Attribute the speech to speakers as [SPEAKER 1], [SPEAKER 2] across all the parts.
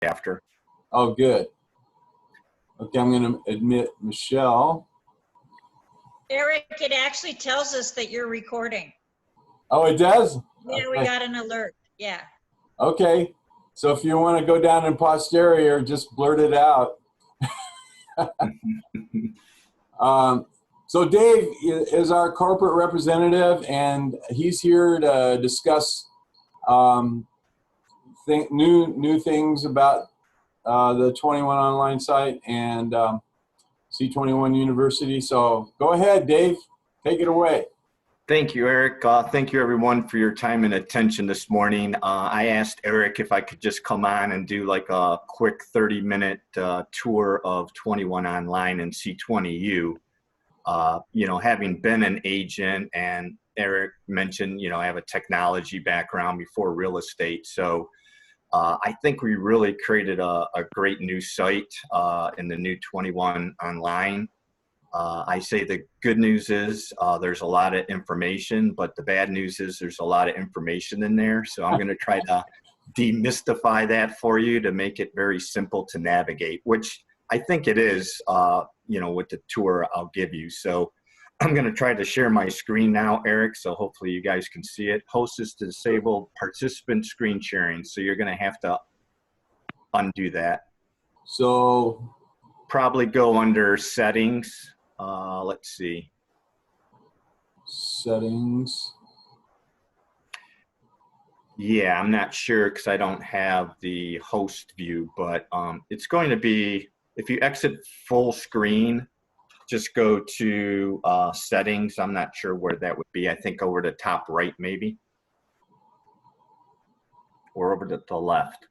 [SPEAKER 1] after.
[SPEAKER 2] Oh, good. Okay, I'm going to admit Michelle.
[SPEAKER 3] Eric, it actually tells us that you're recording.
[SPEAKER 2] Oh, it does?
[SPEAKER 3] Yeah, we got an alert. Yeah.
[SPEAKER 2] Okay. So if you want to go down in posterior, just blurt it out. So Dave is our corporate representative, and he's here to discuss new things about the 21 online site and C21 University. So go ahead, Dave. Take it away.
[SPEAKER 1] Thank you, Eric. Thank you, everyone, for your time and attention this morning. I asked Eric if I could just come on and do like a quick 30-minute tour of 21 Online and C20U. You know, having been an agent, and Eric mentioned, you know, I have a technology background before real estate. So I think we really created a great new site in the new 21 Online. I say the good news is there's a lot of information, but the bad news is there's a lot of information in there. So I'm going to try to demystify that for you to make it very simple to navigate, which I think it is, you know, with the tour I'll give you. So I'm going to try to share my screen now, Eric, so hopefully you guys can see it. Host is disabled participant screen sharing. So you're going to have to undo that.
[SPEAKER 2] So
[SPEAKER 1] probably go under settings. Let's see.
[SPEAKER 2] Settings.
[SPEAKER 1] Yeah, I'm not sure because I don't have the host view, but it's going to be, if you exit full screen, just go to settings. I'm not sure where that would be. I think over the top right, maybe. Or over to the left.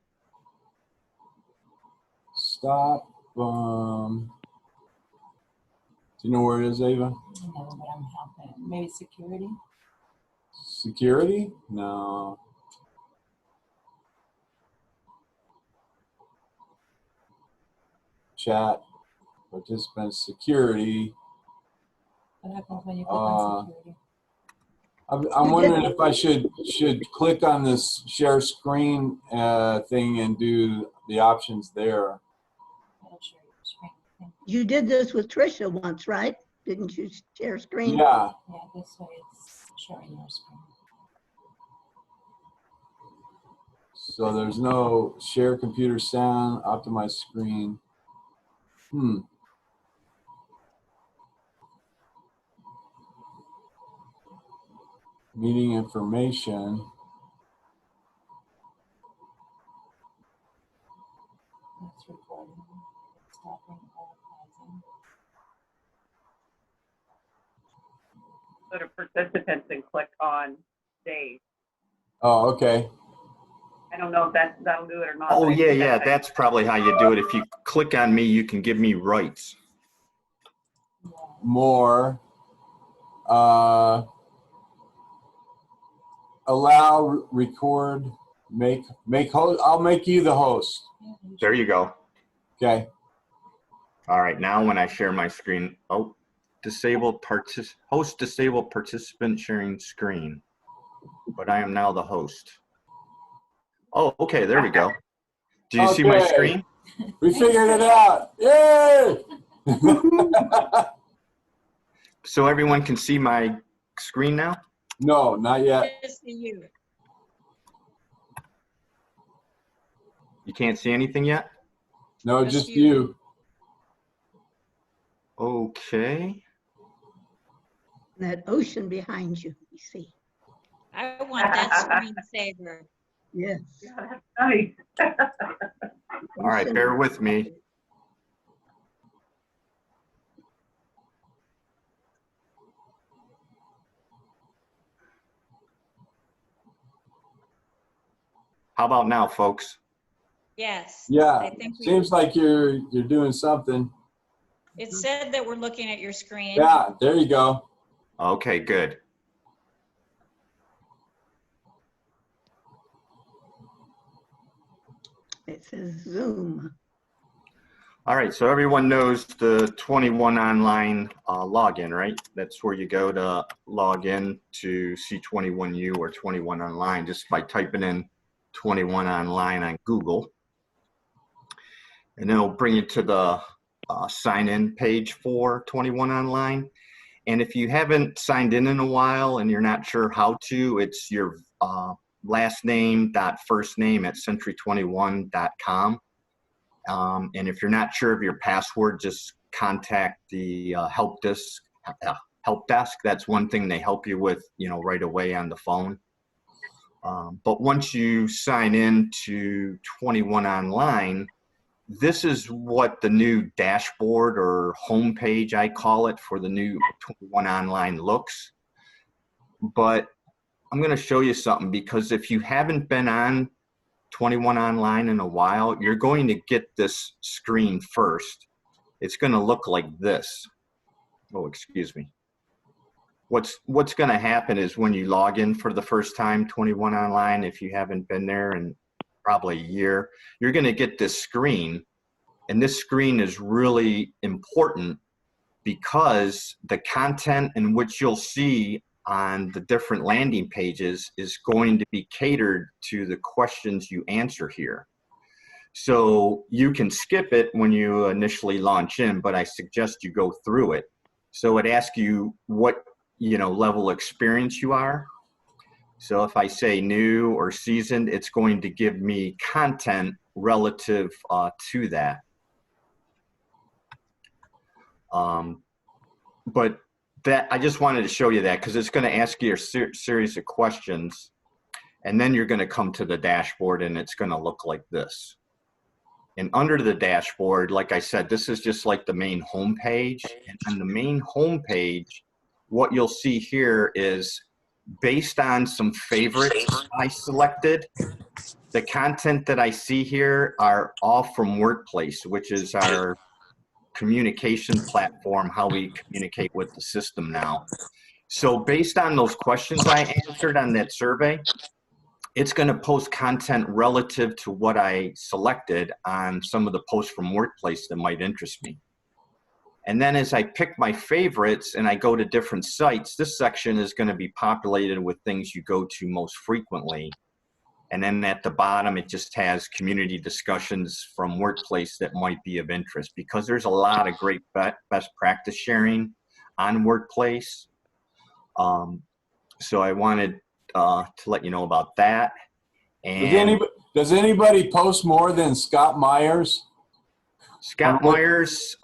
[SPEAKER 2] Stop. Do you know where it is, Ava?
[SPEAKER 4] No, but I'm helping. Maybe security?
[SPEAKER 2] Security? No. Chat. Participants. Security.
[SPEAKER 4] What happens when you click on security?
[SPEAKER 2] I'm wondering if I should click on this share screen thing and do the options there.
[SPEAKER 4] It'll share your screen.
[SPEAKER 5] You did this with Trisha once, right? Didn't you share screen?
[SPEAKER 2] Yeah.
[SPEAKER 4] Yeah, this way it's showing your screen.
[SPEAKER 2] So there's no share computer sound, optimize screen. Meeting information.
[SPEAKER 4] It's recording. Stopping all pausing.
[SPEAKER 6] Go to participants and click on Dave.
[SPEAKER 2] Oh, okay.
[SPEAKER 6] I don't know if that'll do it or not.
[SPEAKER 1] Oh, yeah, that's probably how you do it. If you click on me, you can give me rights.
[SPEAKER 4] Yeah.
[SPEAKER 2] More. Allow, record, make host. I'll make you the host.
[SPEAKER 1] There you go.
[SPEAKER 2] Okay.
[SPEAKER 1] All right, now when I share my screen, oh, host disabled participant sharing screen, but I am now the host. Oh, okay, there we go. Do you see my screen?
[SPEAKER 2] We figured it out. Yay!
[SPEAKER 1] So everyone can see my screen now?
[SPEAKER 2] No, not yet.
[SPEAKER 3] Just you.
[SPEAKER 1] You can't see anything yet?
[SPEAKER 2] No,
[SPEAKER 3] Just
[SPEAKER 2] just
[SPEAKER 3] you.
[SPEAKER 2] you.
[SPEAKER 1] Okay.
[SPEAKER 5] That ocean behind you, you see.
[SPEAKER 3] I want that screensaver.
[SPEAKER 5] Yes.
[SPEAKER 6] Yeah, that's nice.
[SPEAKER 1] All right,
[SPEAKER 5] Ocean.
[SPEAKER 1] bear with me. How about now, folks?
[SPEAKER 3] Yes.
[SPEAKER 2] Yeah.
[SPEAKER 3] I think
[SPEAKER 2] Seems like you're doing something.
[SPEAKER 3] it said that we're looking at your screen.
[SPEAKER 2] Yeah, there you go.
[SPEAKER 1] Okay, good.
[SPEAKER 5] It says Zoom.
[SPEAKER 1] All right, so everyone knows the 21 Online login, right? That's where you go to log in to C21U or 21 Online just by typing in 21 Online on Google. and then it'll bring you to the sign-in page for 21 Online. And if you haven't signed in a while and you're not sure how to, it's your last name dot first name at century21.com. And if you're not sure of your password, just contact the help desk. That's one thing they help you with, right away on the phone. But once you sign in to 21 Online, this is what the new dashboard or homepage, I call it, for the new 21 Online looks. But I'm going to show you something, because if you haven't been on 21 Online in a while, you're going to get this screen first. It's going to look like this. Oh, excuse me. What's going to happen is when you log in for the first time, 21 Online, if you haven't been there in probably a year, you're going to get this screen. And this screen is really important because the content in which you'll see on the different landing pages is going to be catered to the questions you answer here. So you can skip it when you initially launch in, but I suggest you go through it. So it asks you what level of experience you are. So if I say new or seasoned, it's going to give me content relative to that. But that, I just wanted to show you that because it's going to ask you a series of questions, and then you're going to come to the dashboard and it's going to look like this. And under the dashboard, like I said, this is just like the main home page. And on the main home page, what you'll see here is based on some favorites I selected. The content that I see here are all from Workplace, which is our communication platform, how we communicate with the system now. So based on those questions I answered on that survey, it's going to post content relative to what I selected on some of the posts from Workplace that might interest me. And then as I pick my favorites and I go to different sites, this section is going to be populated with things you go to most frequently. And then at the bottom, it just has community discussions from Workplace that might be of interest, because there's a lot of great best practice sharing on Workplace. So I wanted to let you know about that. And
[SPEAKER 2] does anybody post more than Scott Myers?
[SPEAKER 1] Scott Myers,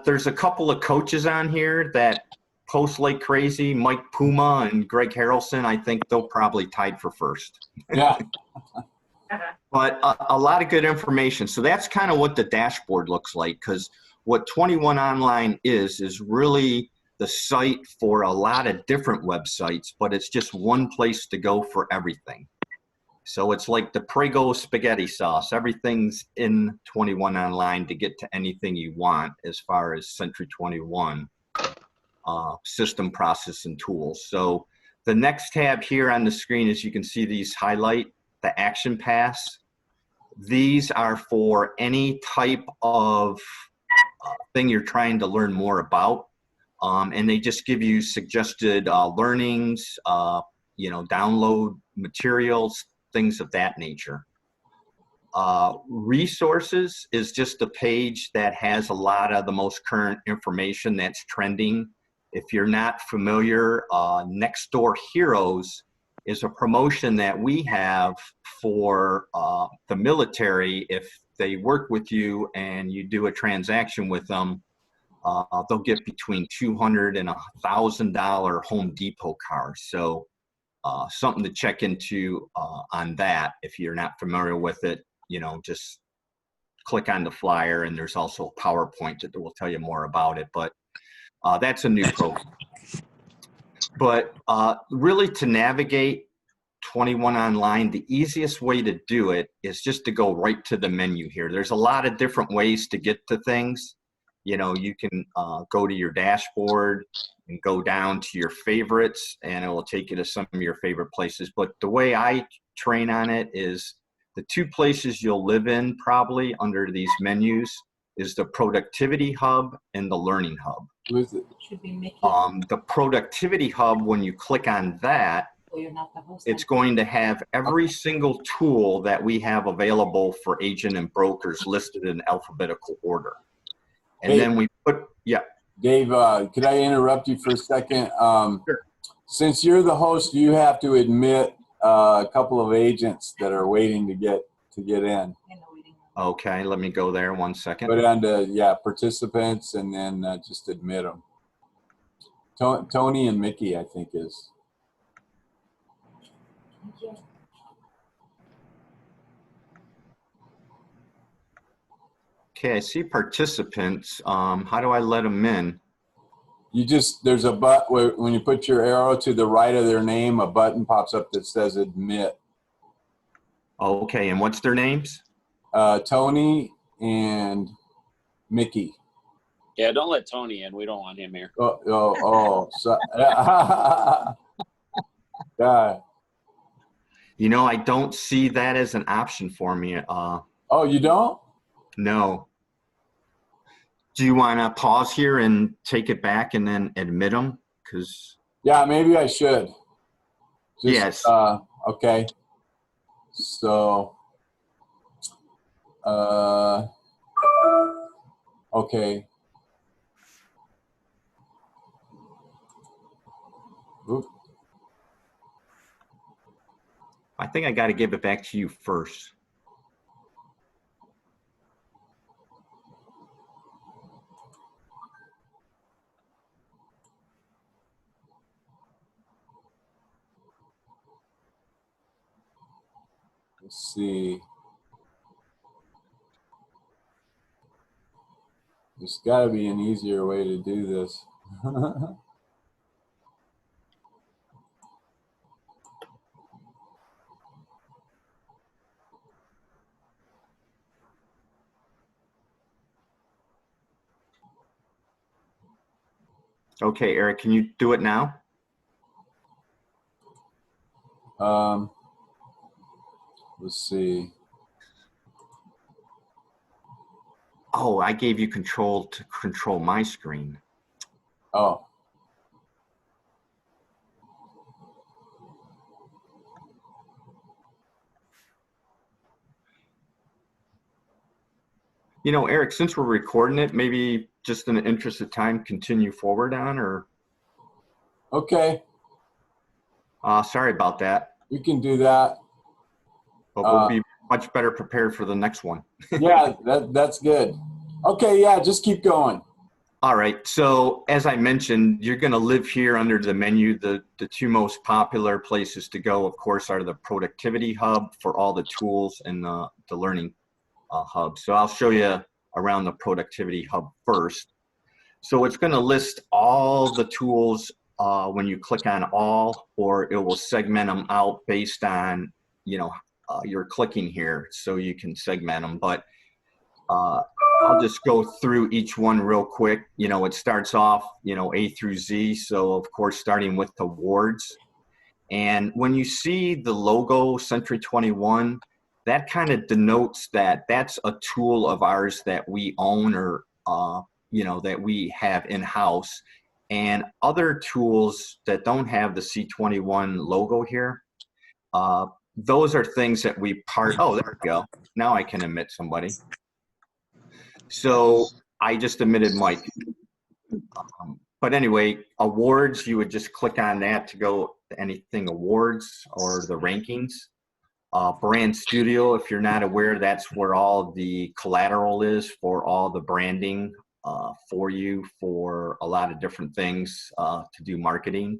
[SPEAKER 1] there's a couple of coaches on here that post like crazy. Mike Puma and Greg Harrelson, I think they'll probably tied for first.
[SPEAKER 2] Yeah.
[SPEAKER 1] But a lot of good information. So that's kind of what the dashboard looks like, because what 21 Online is really the site for a lot of different websites, but it's just one place to go for everything. So it's like the Prego spaghetti sauce. Everything's in 21 Online to get to anything you want as far as Century 21 system process and tools. So the next tab here on the screen, as you can see, these highlight the action pass. These are for any type of thing you're trying to learn more about. And they just give you suggested learnings, download materials, things of that nature. Resources is just a page that has a lot of the most current information that's trending. If you're not familiar, Next Door Heroes is a promotion that we have for the military. If they work with you and you do a transaction with them, they'll get between $200 and $1,000 Home Depot cars. So something to check into on that. If you're not familiar with it, just click on the flyer, and there's also a PowerPoint that will tell you more about it. But that's a new program. But really, to navigate 21 Online, the easiest way to do it is just to go right to the menu here. There's a lot of different ways to get to things. You can go to your dashboard and go down to your favorites, and it will take you to some of your favorite places. But the way I train on it is the two places you'll live in probably under these menus is the Productivity Hub and the Learning Hub.
[SPEAKER 4] Should be Mickey.
[SPEAKER 1] The Productivity Hub, when you click on that,
[SPEAKER 4] Well, you're not the host.
[SPEAKER 1] It's going to have every single tool that we have available for agent and brokers listed in alphabetical order. And
[SPEAKER 2] Hey.
[SPEAKER 1] then we put, yeah.
[SPEAKER 2] Dave, could I interrupt you for a second?
[SPEAKER 1] Sure.
[SPEAKER 2] Since you're the host, you have to admit a couple of agents that are waiting to get in.
[SPEAKER 4] In the waiting room.
[SPEAKER 1] Okay, let me go there 1 second.
[SPEAKER 2] Go down to, yeah, participants and then just admit them. Tony and Mickey, I think is.
[SPEAKER 4] Thank you.
[SPEAKER 1] Okay, I see participants. How do I let them in?
[SPEAKER 2] You just, there's a button, when you put your arrow to the right of their name, a button pops up that says admit.
[SPEAKER 1] Okay, and what's their names?
[SPEAKER 2] Tony and Mickey.
[SPEAKER 7] Yeah, don't let Tony in. We don't want him here.
[SPEAKER 2] So, yeah.
[SPEAKER 1] You know, I don't see that as an option for me.
[SPEAKER 2] Oh, you don't?
[SPEAKER 1] No. Do you want to pause here and take it back and then admit them? Because
[SPEAKER 2] Yeah, maybe I should.
[SPEAKER 1] Yes.
[SPEAKER 2] Okay. So, okay. Oop.
[SPEAKER 1] I think I got to give it back to you first.
[SPEAKER 2] Let's see. There's got to be an easier way to do this.
[SPEAKER 1] Okay, Eric, can you do it now?
[SPEAKER 2] Let's see.
[SPEAKER 1] Oh, I gave you control to control my screen.
[SPEAKER 2] Oh.
[SPEAKER 1] You know, Eric, since we're recording it, maybe just in the interest of time, continue forward on, or
[SPEAKER 2] Okay,
[SPEAKER 1] sorry about that,
[SPEAKER 2] we can do that.
[SPEAKER 1] but we'll be much better prepared for the next one.
[SPEAKER 2] Yeah, that's good. Okay, yeah, just keep going.
[SPEAKER 1] All right, so as I mentioned, you're going to live here under the menu. The two most popular places to go, of course, are the Productivity Hub for all the tools and the Learning Hub. So I'll show you around the Productivity Hub first. So it's going to list all the tools when you click on all, or it will segment them out based on, you know, you're clicking here, so you can segment them. But I'll just go through each one real quick. You know, it starts off, you know, A through Z. So of course, starting with the awards. And when you see the logo Century 21, that kind of denotes that that's a tool of ours that we own, or you know, that we have in-house. And other tools that don't have the C21 logo here, those are things that we oh, there we go. Now I can admit somebody. So I just admitted Mike. But anyway, awards, you would just click on that to go to anything awards or the rankings. Brand Studio, if you're not aware, that's where all the collateral is for all the branding for you for a lot of different things to do marketing.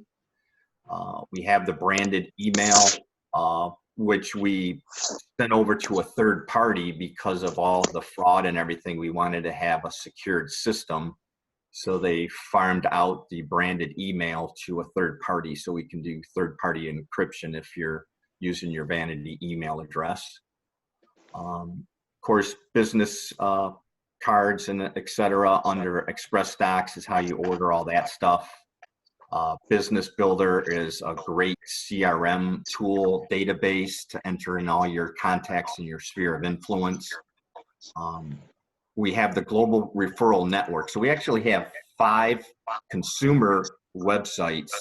[SPEAKER 1] We have the branded email, which we sent over to a third party because of all the fraud and everything. We wanted to have a secured system. So they farmed out the branded email to a third party, so we can do third party encryption if you're using your vanity email address. Of course, business cards and etc. under Express Docs is how you order all that stuff. Business Builder is a great CRM tool database to enter in all your contacts in your sphere of influence. We have the Global Referral Network. So we actually have 5 consumer websites,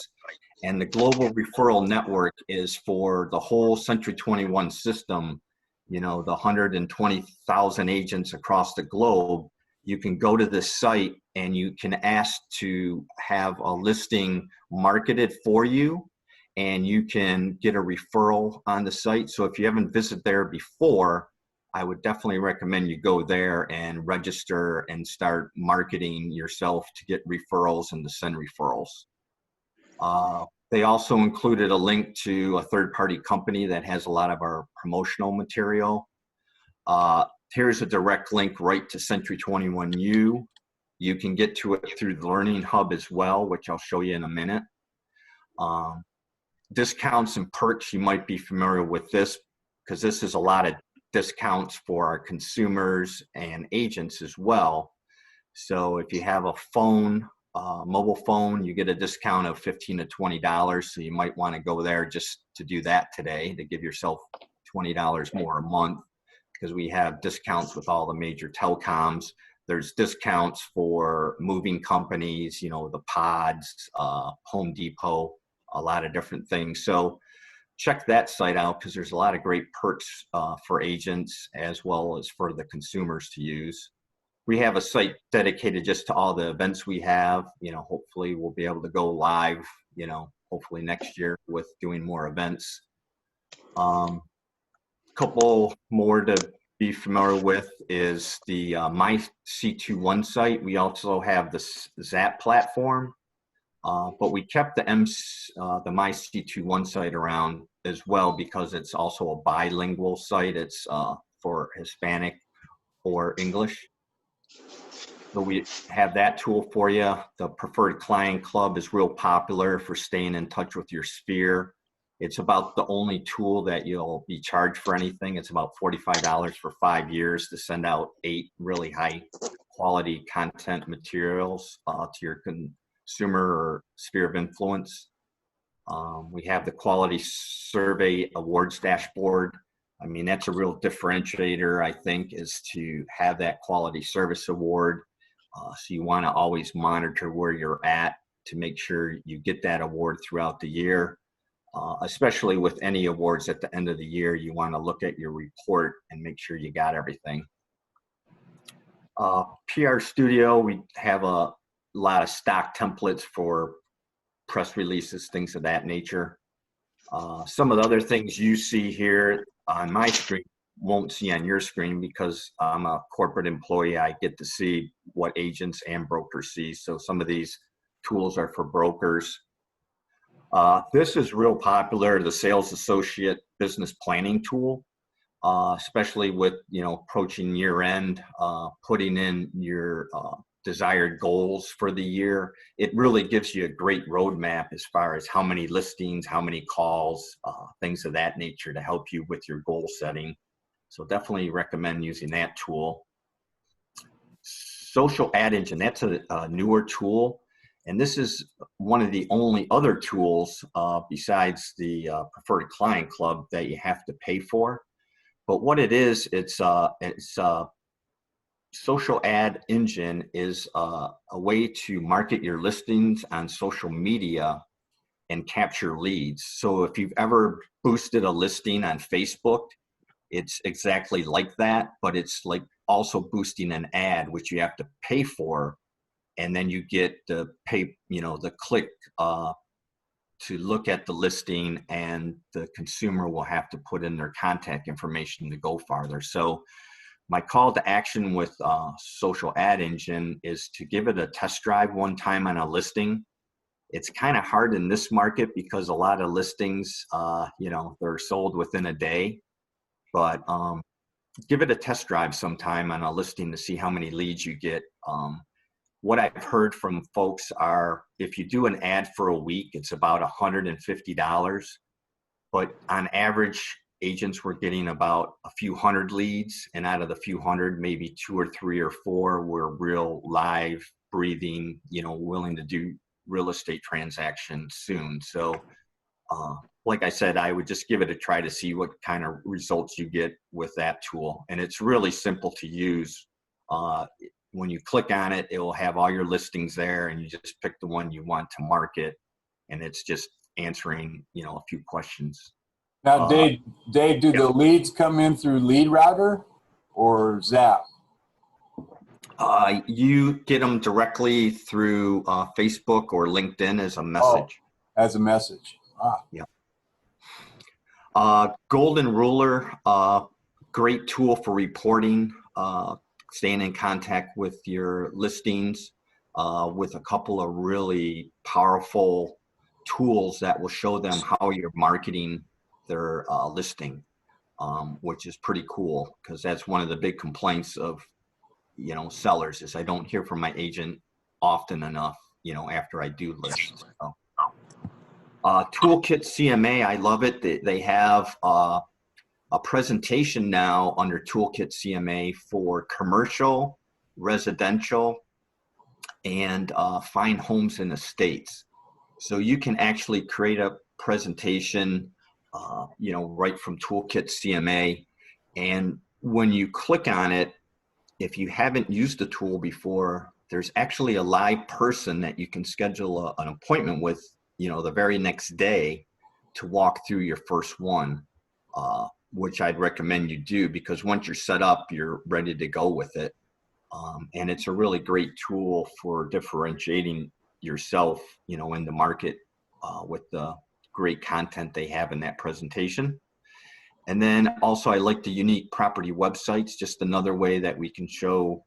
[SPEAKER 1] And the global referral network is for the whole Century 21 system, you know, the 120,000 agents across the globe. You can go to this site and you can ask to have a listing marketed for you, and you can get a referral on the site. So if you haven't visited there before, I would definitely recommend you go there and register and start marketing yourself to get referrals and to send referrals. They also included a link to a third-party company that has a lot of our promotional material. Here's a direct link right to Century 21U. You can get to it through the Learning Hub as well, which I'll show you in a minute. Discounts and perks, you might be familiar with this because this is a lot of discounts for our consumers and agents as well. So if you have a phone, mobile phone, you get a discount of $15 to $20. So you might want to go there just to do that today, to give yourself $20 more a month, because we have discounts with all the major telecoms. There's discounts for moving companies, you know, the Pods, Home Depot, a lot of different things. So check that site out because there's a lot of great perks for agents as well as for the consumers to use. We have a site dedicated just to all the events we have. You know, hopefully we'll be able to go live, you know, hopefully next year with doing more events. Couple more to be familiar with is the My C21 site. We also have the Zap platform, but we kept the My C21 site around as well because it's also a bilingual site. It's for Hispanic or English. So we have that tool for you. The Preferred Client Club is real popular for staying in touch with your sphere. It's about the only tool that you'll be charged for anything. It's about $45 for 5 years to send out 8 really high quality content materials to your consumer or sphere of influence. We have the Quality Survey Awards Dashboard. I mean, that's a real differentiator, I think, is to have that quality service award. So you want to always monitor where you're at to make sure you get that award throughout the year. Especially with any awards at the end of the year, you want to look at your report and make sure you got everything. PR Studio, we have a lot of stock templates for press releases, things of that nature. Some of the other things you see here on my screen won't see on your screen because I'm a corporate employee. I get to see what agents and brokers see. So some of these tools are for brokers. This is real popular, the Sales Associate Business Planning tool, especially with, you know, approaching year end, putting in your desired goals for the year. It really gives you a great roadmap as far as how many listings, how many calls, things of that nature to help you with your goal setting. So definitely recommend using that tool. Social Ad Engine, that's a newer tool. And this is one of the only other tools besides the Preferred Client Club that you have to pay for. But what it is, it's Social Ad Engine is a way to market your listings on social media and capture leads. So if you've ever boosted a listing on Facebook, it's exactly like that, but it's like also boosting an ad, which you have to pay for. And then you get the pay, you know, the click to look at the listing, and the consumer will have to put in their contact information to go farther. So my call to action with Social Ad Engine is to give it a test drive one time on a listing. It's kind of hard in this market because a lot of listings, you know, they're sold within a day, but give it a test drive sometime on a listing to see how many leads you get. What I've heard from folks are if you do an ad for a week, it's about $150. But on average, agents were getting about a few hundred leads. And out of the few hundred, maybe 2 or 3 or 4 were real live, breathing, you know, willing to do real estate transactions soon. So like I said, I would just give it a try to see what kind of results you get with that tool. And it's really simple to use. When you click on it, it will have all your listings there, and you just pick the one you want to market, and it's just answering, you know, a few questions.
[SPEAKER 2] Now, Dave, do the leads come in through Lead Router or Zap?
[SPEAKER 1] You get them directly through Facebook or LinkedIn as a
[SPEAKER 2] Oh,
[SPEAKER 1] message.
[SPEAKER 2] as a message. Ah,
[SPEAKER 1] Golden Ruler, great tool for reporting, staying in contact with your listings, with a couple of really powerful tools that will show them how you're marketing their listing, which is pretty cool, because that's one of the big complaints of, you know, sellers is I don't hear from my agent often enough, you know, after I do list. So. Toolkit CMA, I love it. They have a presentation now under Toolkit CMA for commercial, residential, and find homes in the States. So you can actually create a presentation, you know, right from Toolkit CMA. And when you click on it, if you haven't used the tool before, there's actually a live person that you can schedule an appointment with, you know, the very next day to walk through your first one, which I'd recommend you do, because once you're set up, you're ready to go with it. And it's a really great tool for differentiating yourself, you know, in the market with the great content they have in that presentation. And then also I like the unique property websites, just another way that we can show,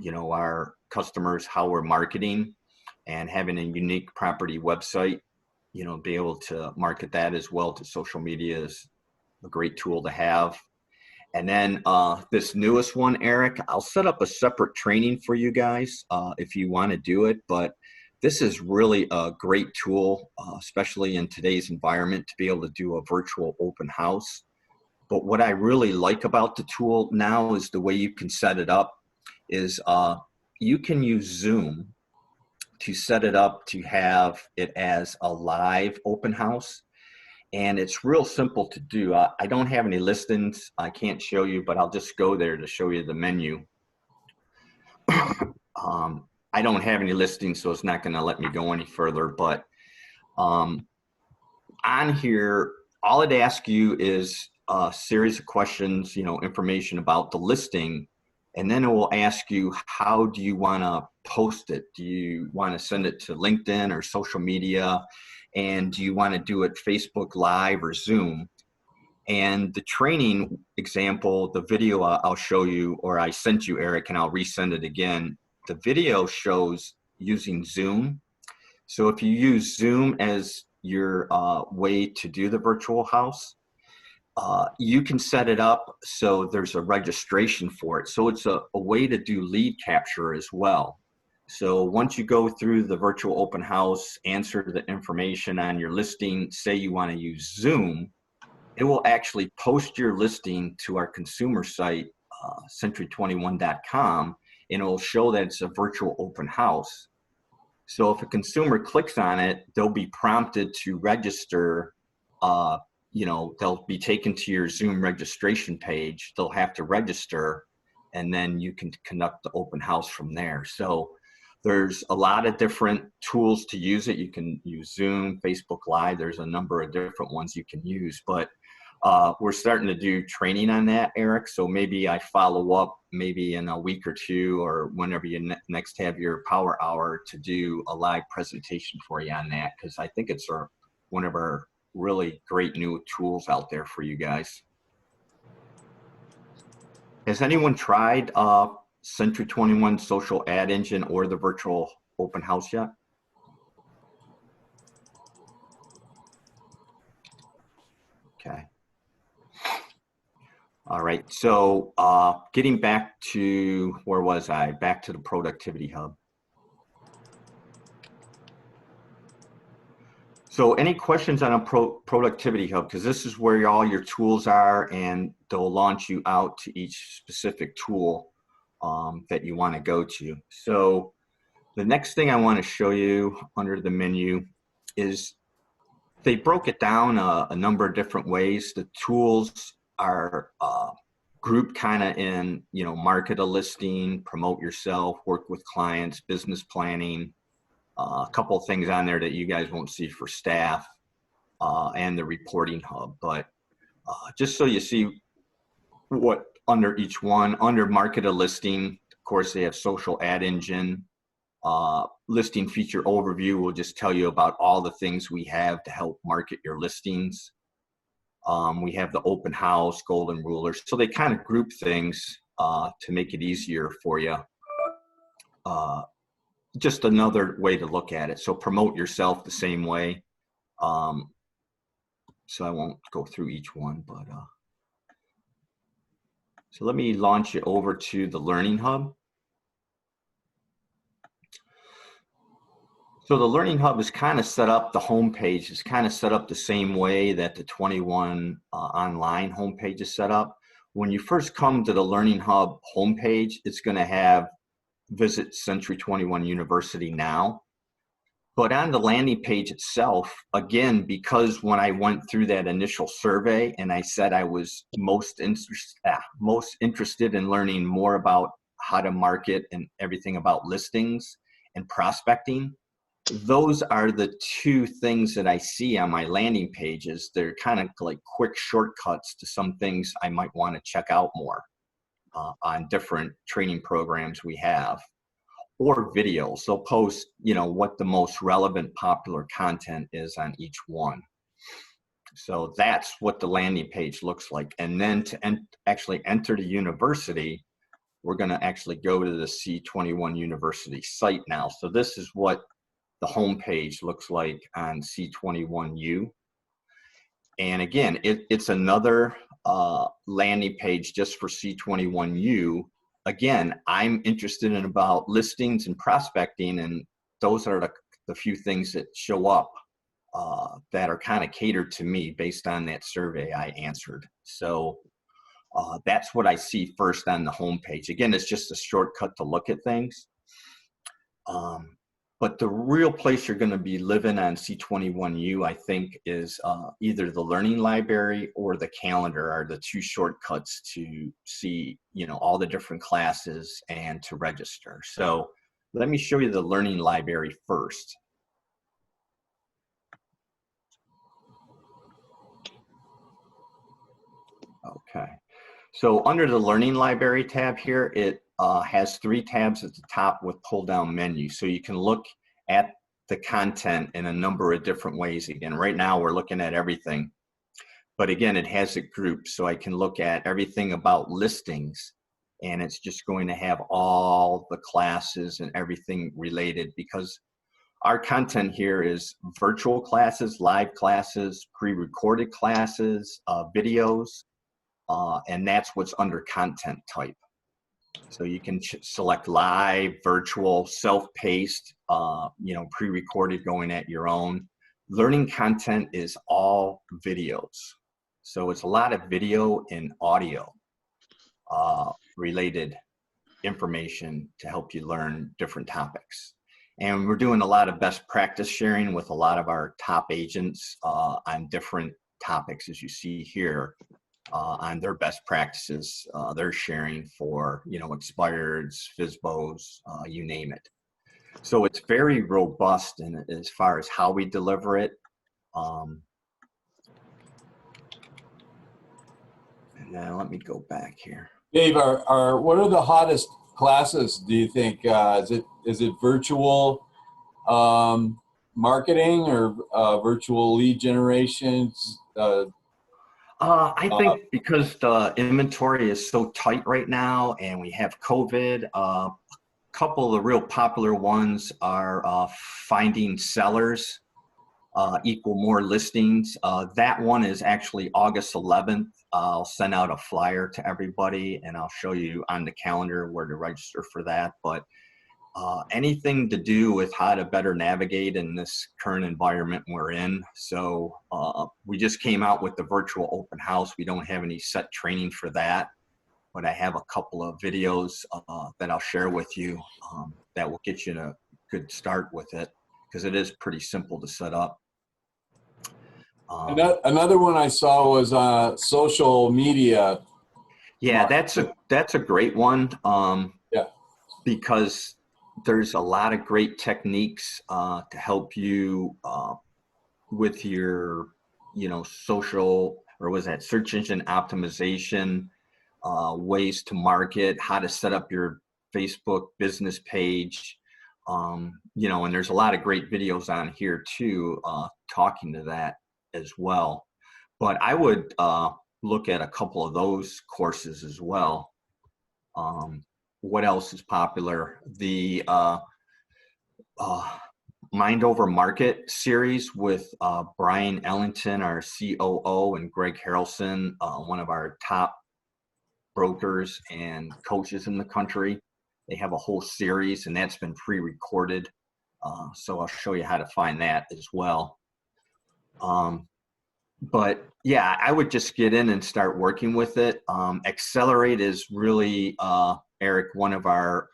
[SPEAKER 1] you know, our customers how we're marketing, and having a unique property website, you know, be able to market that as well to social media is a great tool to have. And then this newest one, Eric, I'll set up a separate training for you guys if you want to do it, but this is really a great tool, especially in today's environment, to be able to do a virtual open house. But what I really like about the tool now is the way you can set it up is you can use Zoom to set it up to have it as a live open house. And it's real simple to do. I don't have any listings. I can't show you, but I'll just go there to show you the menu. I don't have any listings, so it's not going to let me go any further. But on here, all it asks you is a series of questions, you know, information about the listing, and then it will ask you, how do you want to post it? Do you want to send it to LinkedIn or social media? And do you want to do it Facebook Live or Zoom? And the training example, the video I'll show you, or I sent you, Eric, and I'll resend it again. The video shows using Zoom. So if you use Zoom as your way to do the virtual house, you can set it up so there's a registration for it. So it's a way to do lead capture as well. So once you go through the virtual open house, answer the information on your listing, say you want to use Zoom, it will actually post your listing to our consumer site, century21.com, and it will show that it's a virtual open house. So if a consumer clicks on it, they'll be prompted to register. You know, they'll be taken to your Zoom registration page. They'll have to register, and then you can conduct the open house from there. So there's a lot of different tools to use it. You can use Zoom, Facebook Live. There's a number of different ones you can use, but we're starting to do training on that, Eric. So maybe I follow up maybe in a week or two, or whenever you next have your power hour, to do a live presentation for you on that, because I think it's one of our really great new tools out there for you guys. Has anyone tried Century 21 social ad engine or the virtual open house yet? Okay. All right. So getting back to, where was I? Back to the Productivity Hub. So any questions on a Productivity Hub? Because this is where all your tools are, and they'll launch you out to each specific tool that you want to go to. So the next thing I want to show you under the menu is they broke it down a number of different ways. The tools are grouped kind of in, you know, market a listing, promote yourself, work with clients, business planning, a couple of things on there that you guys won't see for staff. and the reporting hub. But just so you see what under each one, under market a listing, of course, they have social ad engine. Listing feature overview will just tell you about all the things we have to help market your listings. We have the open house, golden ruler. So they kind of group things to make it easier for you. Just another way to look at it. So promote yourself the same way. So I won't go through each one, but so let me launch it over to the Learning Hub. So the Learning Hub is kind of set up, the homepage is kind of set up the same way that the 21 online homepage is set up. When you first come to the Learning Hub homepage, it's going to have visit Century 21 University now. But on the landing page itself, again, because when I went through that initial survey and I said I was most interested in learning more about how to market and everything about listings and prospecting, those are the two things that I see on my landing pages. They're kind of like quick shortcuts to some things I might want to check out more on different training programs we have. Or videos. They'll post, you know, what the most relevant popular content is on each one. So that's what the landing page looks like. And then to actually enter the university, we're going to actually go to the C21 University site now. So this is what the home page looks like on C21U. And again, it's another landing page just for C21U. Again, I'm interested in about listings and prospecting, and those are the few things that show up that are kind of catered to me based on that survey I answered. So that's what I see first on the homepage. Again, it's just a shortcut to look at things. But the real place you're going to be living on C21U, I think, is either the learning library or the calendar are the two shortcuts to see, you know, all the different classes and to register. So let me show you the learning library first. Okay. So under the learning library tab here, it has 3 tabs at the top with pull down menu. So you can look at the content in a number of different ways. Again, right now we're looking at everything, but again, it has it grouped. So I can look at everything about listings, and it's just going to have all the classes and everything related, because our content here is virtual classes, live classes, pre-recorded classes, videos, and that's what's under content type. So you can select live, virtual, self-paced, you know, pre-recorded, going at your own. Learning content is all videos. So it's a lot of video and audio related information to help you learn different topics. And we're doing a lot of best practice sharing with a lot of our top agents on different topics, as you see here. On their best practices they're sharing for, you know, expireds, FSBOs, you name it. So it's very robust in as far as how we deliver it. And now let me go back here.
[SPEAKER 2] Dave, what are the hottest classes, do you think? Is it virtual marketing or virtual lead generations?
[SPEAKER 1] I think because the inventory is so tight right now and we have COVID, a couple of the real popular ones are finding sellers equal more listings. That one is actually August 11th. I'll send out a flyer to everybody and I'll show you on the calendar where to register for that. But anything to do with how to better navigate in this current environment we're in. So we just came out with the virtual open house. We don't have any set training for that, but I have a couple of videos that I'll share with you that will get you a good start with it, because it is pretty simple to set up.
[SPEAKER 2] Another one I saw was social media.
[SPEAKER 1] Yeah, that's a great one.
[SPEAKER 2] Yeah,
[SPEAKER 1] because there's a lot of great techniques to help you with your social, or was that search engine optimization, ways to market, how to set up your Facebook business page. And there's a lot of great videos on here too, talking to that as well. But I would look at a couple of those courses as well. What else is popular? The Mind Over Market series with Brian Ellington, our COO, and Greg Harrelson, one of our top brokers and coaches in the country. They have a whole series, and that's been pre-recorded. So I'll show you how to find that as well. But yeah, I would just get in and start working with it. Accelerate is really, Eric, one of our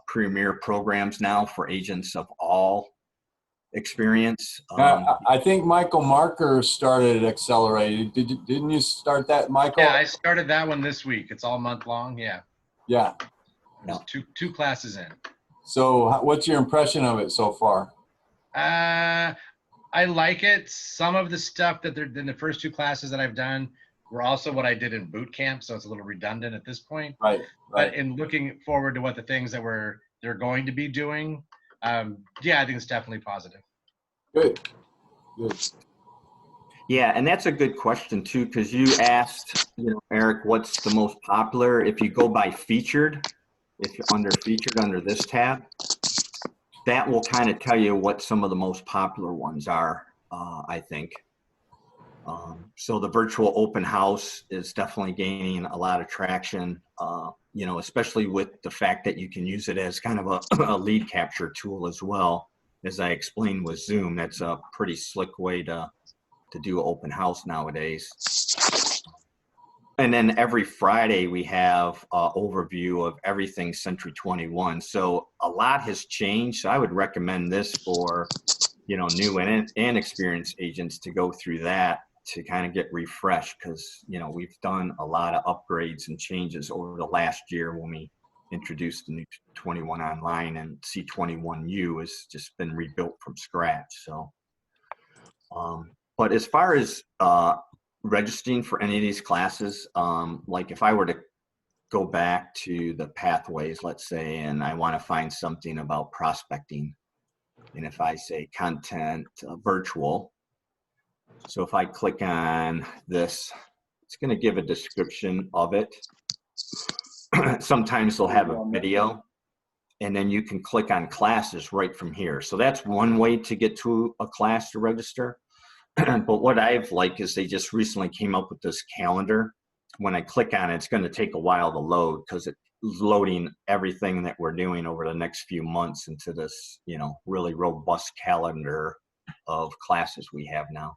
[SPEAKER 1] premier programs now for agents of all experience.
[SPEAKER 2] I think Michael Marker started Accelerate. Didn't you start that, Michael?
[SPEAKER 8] Yeah, I started that one this week. It's all month long. Yeah.
[SPEAKER 2] Yeah.
[SPEAKER 8] There's two classes in.
[SPEAKER 2] So what's your impression of it so far?
[SPEAKER 8] I like it. Some of the stuff that they're in the first two classes that I've done were also what I did in boot camp, so it's a little redundant at this point.
[SPEAKER 2] Right.
[SPEAKER 8] But in looking forward to what the things that they're going to be doing, yeah, I think it's definitely positive.
[SPEAKER 2] Good. Good.
[SPEAKER 1] Yeah, and that's a good question too, because you asked, Eric, what's the most popular? If you go by featured, if you're under featured under this tab, that will kind of tell you what some of the most popular ones are, I think. So the virtual open house is definitely gaining a lot of traction, especially with the fact that you can use it as kind of a lead capture tool as well. As I explained with Zoom, that's a pretty slick way to do an open house nowadays. And then every Friday we have an overview of everything Century 21. So a lot has changed. So I would recommend this for, new and experienced agents to go through that to kind of get refreshed, because, we've done a lot of upgrades and changes over the last year when we introduced the new 21 Online, and C21U has just been rebuilt from scratch. So, but as far as registering for any of these classes, like if I were to go back to the pathways, let's say, and I want to find something about prospecting, and if I say content virtual, so if I click on this, it's going to give a description of it. Sometimes they'll have a video, and then you can click on classes right from here. So that's one way to get to a class to register. But what I've liked is they just recently came up with this calendar. When I click on it, it's going to take a while to load, because it's loading everything that we're doing over the next few months into this, really robust calendar of classes we have now.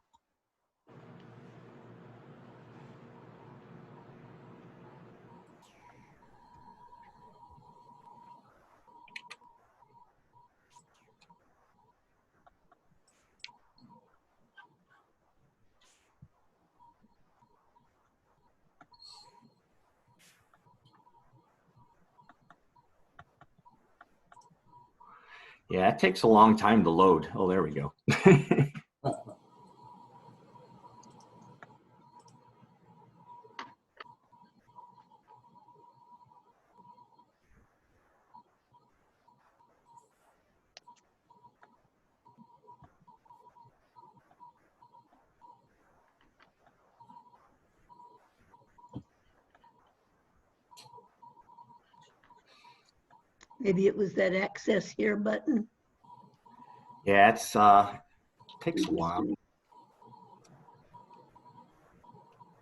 [SPEAKER 1] Yeah, it takes a long time to load. Oh, there we go.
[SPEAKER 5] Maybe it was that access here button.
[SPEAKER 1] Yeah, it's takes a while.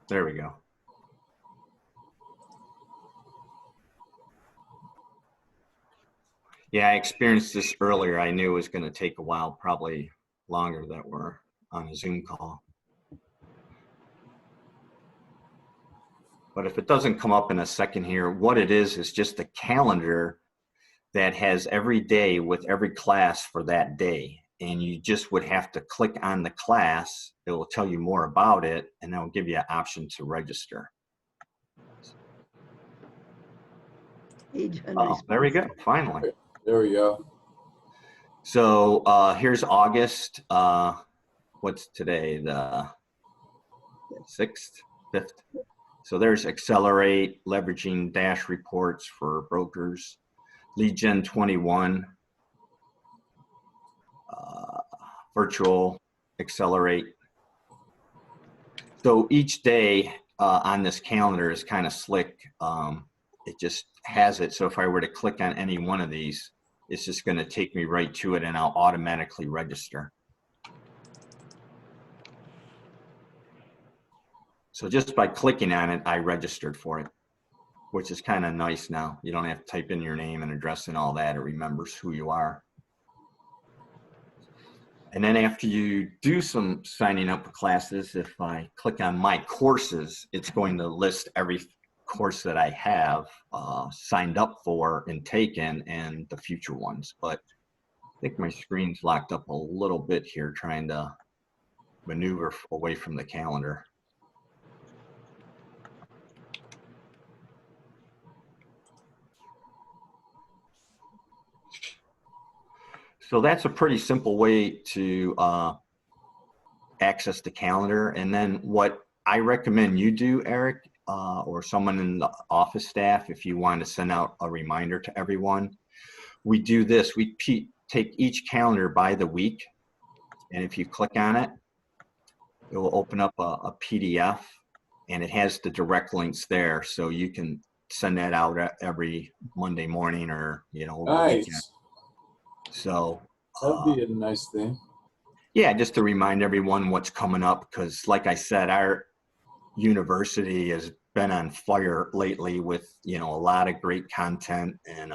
[SPEAKER 1] There we go. Yeah, I experienced this earlier. I knew it was going to take a while, probably longer that we're on a Zoom call. But if it doesn't come up in a second here, what it is just a calendar that has every day with every class for that day. And you just would have to click on the class. It will tell you more about it, and it will give you an option to register. Oh, there we go, finally.
[SPEAKER 2] There we go.
[SPEAKER 1] So here's August. What's today? The 6th, 5th. So there's Accelerate, leveraging dash reports for brokers, Lead Gen 21, virtual Accelerate. So each day on this calendar is kind of slick. It just has it. So if I were to click on any one of these, it's just going to take me right to it and I'll automatically register. So just by clicking on it, I registered for it, which is kind of nice now. You don't have to type in your name and address and all that. It remembers who you are. And then after you do some signing up for classes, if I click on my courses, it's going to list every course that I have signed up for and taken and the future ones. But I think my screen's locked up a little bit here trying to maneuver away from the calendar. So that's a pretty simple way to access the calendar. And then what I recommend you do, Eric, or someone in the office staff, if you want to send out a reminder to everyone, we do this. We take each calendar by the week. And if you click on it, it will open up a PDF and it has the direct links there. So you can send that out every Monday morning or, you know, over the weekend.
[SPEAKER 2] Nice.
[SPEAKER 1] So
[SPEAKER 2] That'd be a nice thing.
[SPEAKER 1] yeah, just to remind everyone what's coming up, because like I said, our university has been on fire lately with, you know, a lot of great content and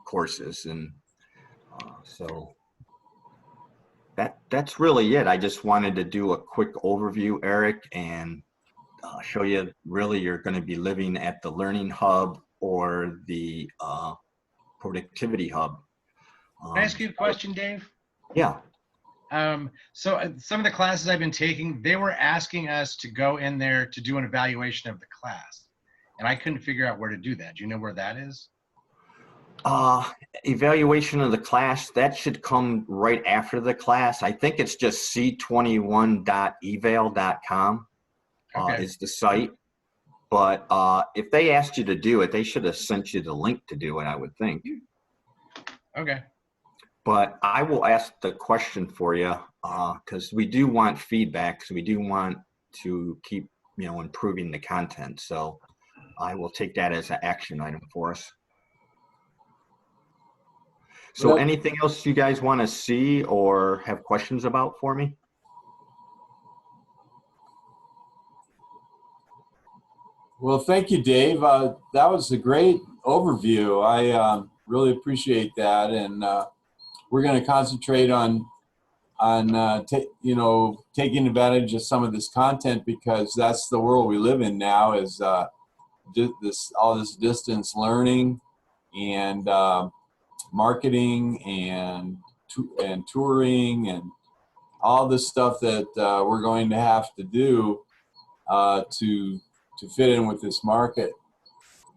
[SPEAKER 1] courses. And so that's really it. I just wanted to do a quick overview, Eric, and show you really you're going to be living at the Learning Hub or the Productivity Hub.
[SPEAKER 8] Can I ask you a question, Dave?
[SPEAKER 1] Yeah.
[SPEAKER 8] So some of the classes I've been taking, they were asking us to go in there to do an evaluation of the class. And I couldn't figure out where to do that. Do you know where that is?
[SPEAKER 1] Evaluation of the class, that should come right after the class. I think it's just c21.eval.com
[SPEAKER 8] Okay.
[SPEAKER 1] is the site. But if they asked you to do it, they should have sent you the link to do it, I would think.
[SPEAKER 8] Okay.
[SPEAKER 1] But I will ask the question for you because we do want feedback. So we do want to keep, you know, improving the content. So I will take that as an action item for us. So anything else you guys want to see or have questions about for me?
[SPEAKER 2] Well, thank you, Dave. That was a great overview. I really appreciate that, and we're going to concentrate on you know, taking advantage of some of this content, because that's the world we live in now. Is all this distance learning and marketing and touring and all this stuff that we're going to have to do to fit in with this market.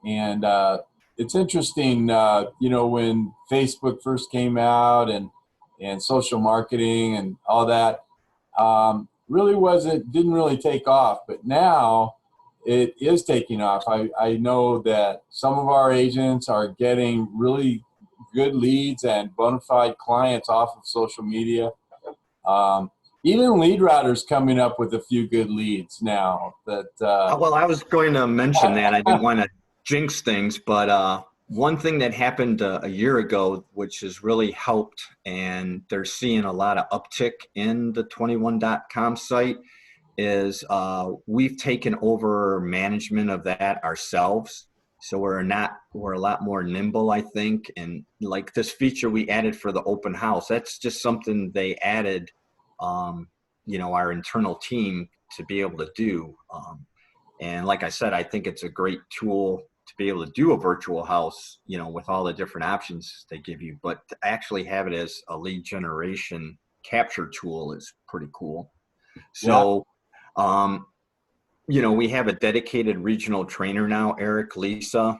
[SPEAKER 2] And it's interesting, you know, when Facebook first came out and social marketing and all that, really didn't really take off, but now it is taking off. I know that some of our agents are getting really good leads and bona fide clients off of social media. Even lead routers coming up with a few good leads now. That
[SPEAKER 1] well, I was going to mention that. I didn't want to jinx things, but one thing that happened a year ago, which has really helped, and they're seeing a lot of uptick in the 21.com site, is we've taken over management of that ourselves. So we're a lot more nimble, I think. And like this feature we added for the open house, that's just something they added, you know, our internal team to be able to do. And like I said, I think it's a great tool to be able to do a virtual house, you know, with all the different options they give you, but to actually have it as a lead generation capture tool is pretty cool. So, you know, we have a dedicated regional trainer now, Lisa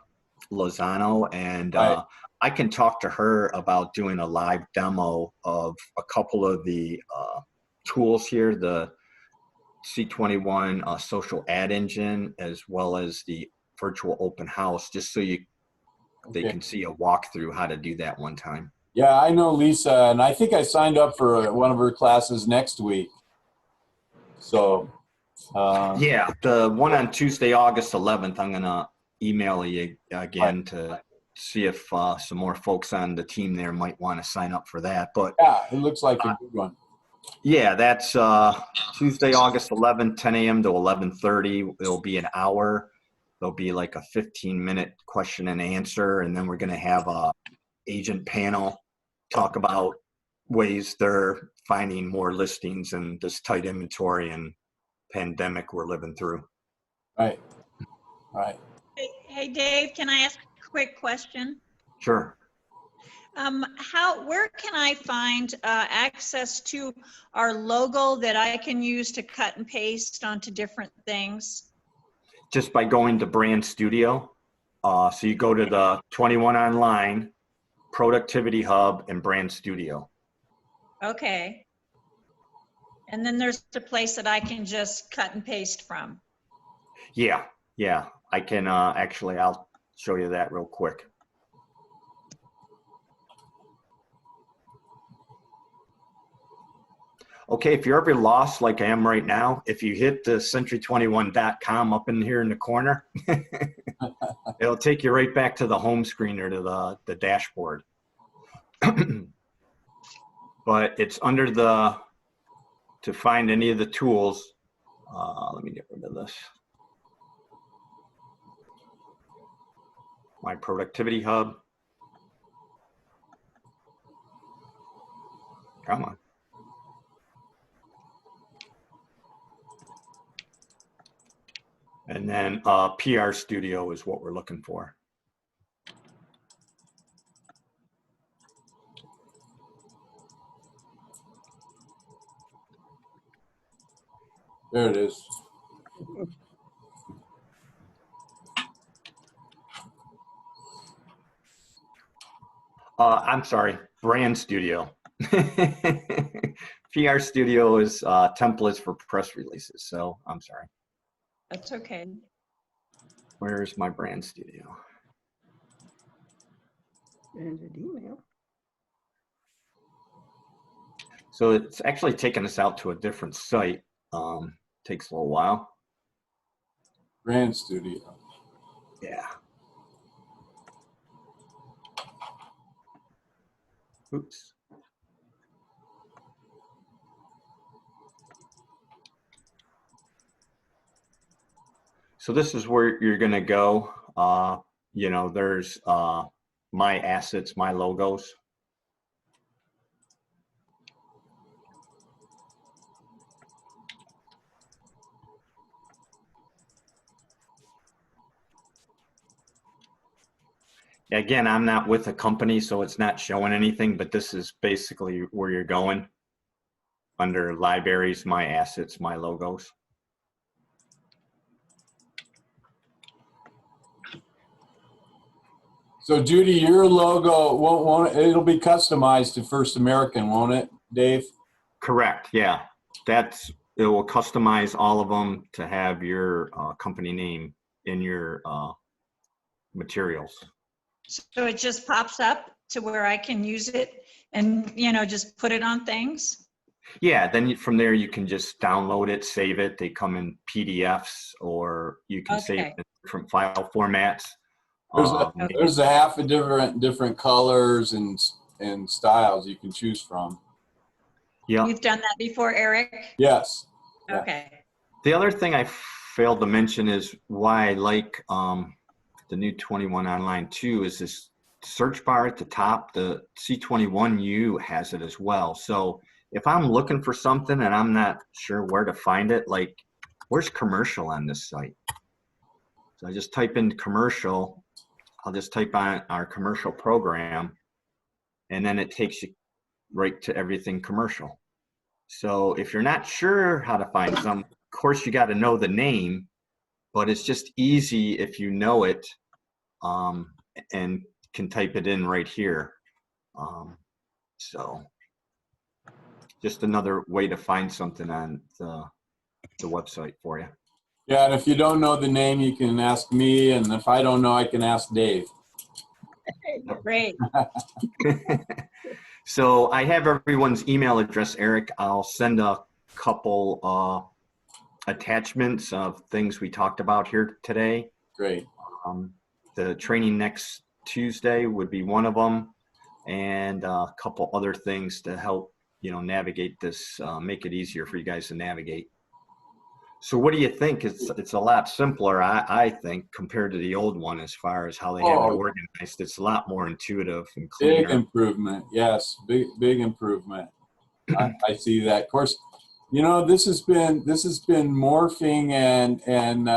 [SPEAKER 1] Lozano, and I can talk to her about doing a live demo of a couple of the tools here, the C21 social ad engine, as well as the virtual open house, just so they
[SPEAKER 2] Okay.
[SPEAKER 1] can see a walkthrough how to do that one time.
[SPEAKER 2] Yeah, I know Lisa, and I think I signed up for one of her classes next week. So,
[SPEAKER 1] Yeah, the one on Tuesday, August 11th, I'm gonna email you again to see if some more folks on the team there might want to sign up for that. But
[SPEAKER 2] yeah, it looks like a good one.
[SPEAKER 1] yeah, that's Tuesday, August 11th, 10 a.m. to 11:30. It'll be an hour. There'll be like a 15-minute question and answer, and then we're gonna have a agent panel talk about ways they're finding more listings in this tight inventory and pandemic we're living through.
[SPEAKER 2] Right.
[SPEAKER 3] Hey, Dave, can I ask a quick question?
[SPEAKER 1] Sure.
[SPEAKER 3] Where can I find access to our logo that I can use to cut and paste onto different things?
[SPEAKER 1] Just by going to Brand Studio. So you go to the 21 Online, Productivity Hub, and Brand Studio.
[SPEAKER 3] Okay. And then there's a place that I can just cut and paste from.
[SPEAKER 1] Yeah. I can actually, I'll show you that real quick. Okay, if you're ever lost like I am right now, if you hit the century21.com up in here in the corner, it'll take you right back to the home screen or to the dashboard. But it's under to find any of the tools. Let me get rid of this. My Productivity Hub. Come on. And then PR Studio is what we're looking for.
[SPEAKER 2] There it is.
[SPEAKER 1] I'm sorry, Brand Studio. PR Studio is templates for press releases. So I'm sorry.
[SPEAKER 3] That's okay.
[SPEAKER 1] Where's my Brand Studio?
[SPEAKER 5] Branded email.
[SPEAKER 1] So it's actually taking us out to a different site. Takes a little while.
[SPEAKER 2] Brand Studio.
[SPEAKER 1] Yeah. Oops. So this is where you're going to go. You know, there's my assets, my logos. Again, I'm not with a company, so it's not showing anything, but this is basically where you're going. Under libraries, my assets, my logos.
[SPEAKER 2] So Judy, your logo won't it'll be customized to First American, won't it, Dave?
[SPEAKER 1] Correct. Yeah, it will customize all of them to have your company name in your materials.
[SPEAKER 3] So it just pops up to where I can use it and, just put it on things?
[SPEAKER 1] Yeah, then from there you can just download it, save it. They come in PDFs, or you can save it in different file formats.
[SPEAKER 2] There's a half of different colors and styles you can choose from.
[SPEAKER 1] Yeah.
[SPEAKER 3] You've done that before, Eric?
[SPEAKER 2] Yes.
[SPEAKER 3] Okay.
[SPEAKER 1] The other thing I failed to mention is why I like the new 21 Online too is this search bar at the top. The C21U has it as well. So if I'm looking for something and I'm not sure where to find it, like where's commercial on this site? So I just type in commercial. I'll just type on our commercial program, and then it takes you right to everything commercial. So if you're not sure how to find some, of course you got to know the name, but it's just easy if you know it and can type it in right here. So just another way to find something on the the website for you.
[SPEAKER 2] Yeah, and if you don't know the name, you can ask me, and if I don't know, I can ask Dave.
[SPEAKER 3] Great.
[SPEAKER 1] So I have everyone's email address, Eric. I'll send a couple attachments of things we talked about here today.
[SPEAKER 2] Great.
[SPEAKER 1] The training next Tuesday would be one of them, and a couple other things to help, navigate this, make it easier for you guys to navigate. So what do you think? It's a lot simpler, I think, compared to the old one as far as how they have it organized. It's a lot more intuitive and cleaner.
[SPEAKER 2] Big improvement. Yes, big improvement. I see that. Of course, this has been morphing and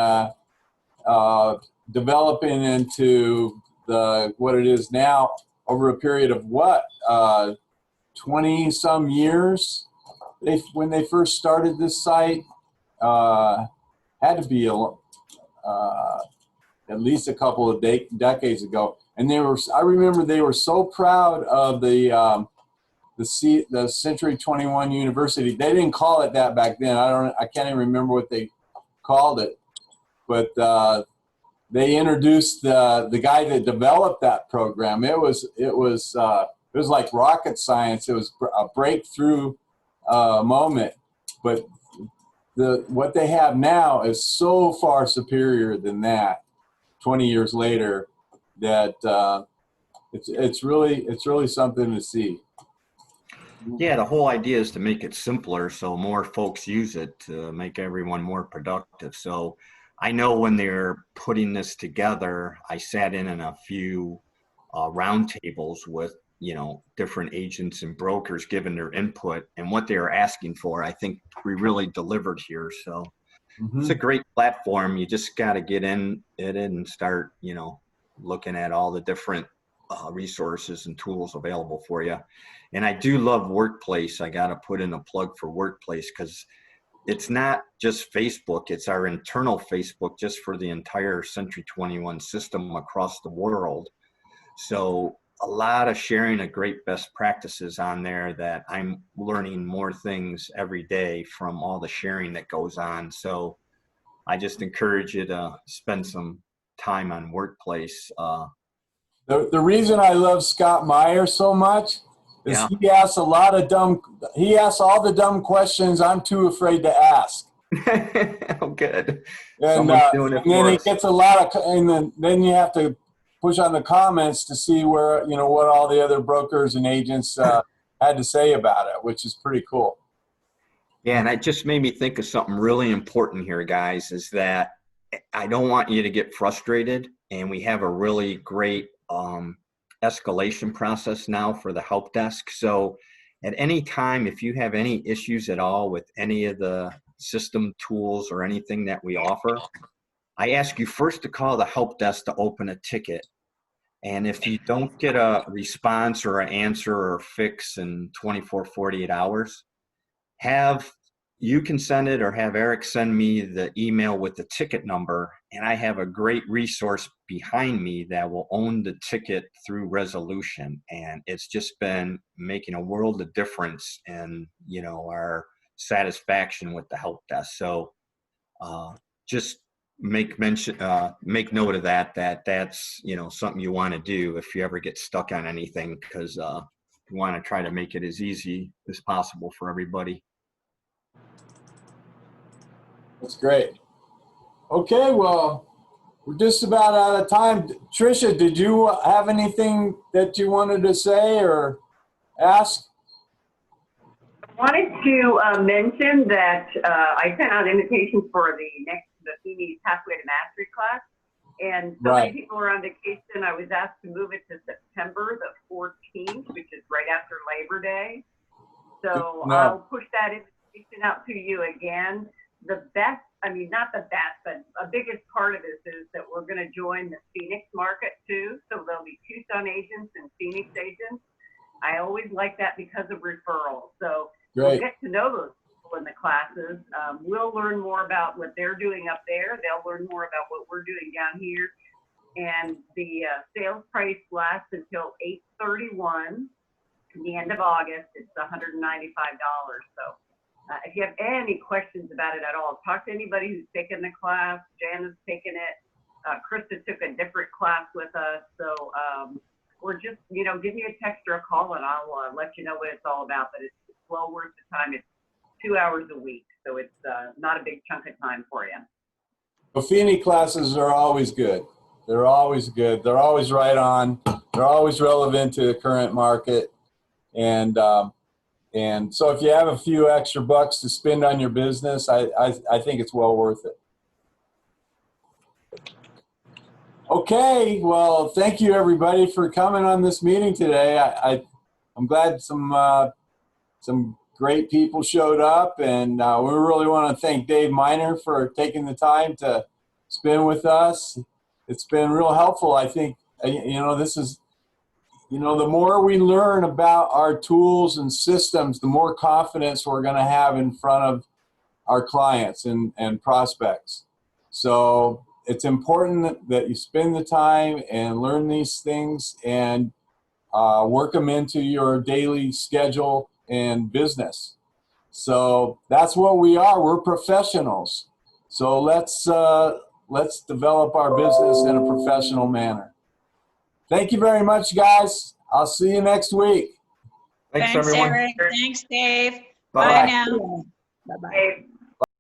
[SPEAKER 2] developing into what it is now over a period of 20 some years. When they first started this site, had to be at least a couple of decades ago, and I remember they were so proud of the Century 21 University. They didn't call it that back then. I can't even remember what they called it, but they introduced the guy that developed that program. It was like rocket science. It was a breakthrough moment, but what they have now is so far superior than that 20 years later that it's really something to see.
[SPEAKER 1] Yeah, the whole idea is to make it simpler so more folks use it to make everyone more productive. So I know when they're putting this together, I sat in a few roundtables with different agents and brokers giving their input, and what they were asking for, I think we really delivered here. So it's a great platform. You just got to get in it and start, looking at all the different resources and tools available for you. And I do love Workplace. I got to put in a plug for Workplace because it's not just Facebook, it's our internal Facebook just for the entire Century 21 system across the world. So a lot of sharing of great best practices on there that I'm learning more things every day from all the sharing that goes on. So I just encourage you to spend some time on Workplace.
[SPEAKER 2] The reason I love Scott Meyer so much is he asks all the dumb questions I'm too afraid to ask.
[SPEAKER 1] Oh, good.
[SPEAKER 2] And then he gets a lot of, and then you have to push on the comments to see where, what all the other brokers and agents had to say about it, which is pretty cool.
[SPEAKER 1] Yeah, and it just made me think of something really important here, guys, is that I don't want you to get frustrated, and we have a really great escalation process now for the help desk. So at any time, if you have any issues at all with any of the system tools or anything that we offer, I ask you first to call the help desk to open a ticket. And if you don't get a response or an answer or fix in 24, 48 hours, you can send it or have Eric send me the email with the ticket number, and I have a great resource behind me that will own the ticket through resolution. And it's just been making a world of difference in, our satisfaction with the help desk. So just make note of that's, something you want to do if you ever get stuck on anything, because you want to try to make it as easy as possible for everybody.
[SPEAKER 2] That's great. Okay, well, we're just about out of time. Tricia, did you have anything that you wanted to say or ask?
[SPEAKER 6] I wanted to mention that I sent out invitations for the Feeney's Pathway to Mastery class, and so many people are on vacation. I was asked to move it to September the 14th, which is right after Labor Day. So I'll push that invitation out to you again. Not the best, but a biggest part of this is that we're going to join the Phoenix market too. So there'll be Tucson agents and Phoenix agents. I always like that because of referrals. So we'll get to know those people in the classes. We'll learn more about what they're doing up there. They'll learn more about what we're doing down here. And the sales price lasts until 8/31. At the end of August, it's $195. So if you have any questions about it at all, talk to anybody who's taken the class. Jan has taken it. Krista took a different class with us. So, or just, give me a text or a call and I'll let you know what it's all about. But it's well worth the time. It's 2 hours a week. So it's not a big chunk of time for you.
[SPEAKER 2] Buffini classes are always good. They're always good. They're always right on. They're always relevant to the current market. And so if you have a few extra bucks to spend on your business, I think it's well worth it. Okay, well, thank you everybody for coming on this meeting today. I'm glad some great people showed up, and we really want to thank Dave Miner for taking the time to spend with us. It's been real helpful. I think, this is, the more we learn about our tools and systems, the more confidence we're going to have in front of our clients and prospects. So it's important that you spend the time and learn these things and work them into your daily schedule and business. So that's what we are. We're professionals. So let's develop our business in a professional manner. Thank you very much, guys. I'll see you next week.
[SPEAKER 1] Thanks everyone.
[SPEAKER 3] Eric. Thanks, Dave.
[SPEAKER 1] Bye-bye.
[SPEAKER 3] Bye now.
[SPEAKER 5] Bye-bye.
[SPEAKER 6] Okay.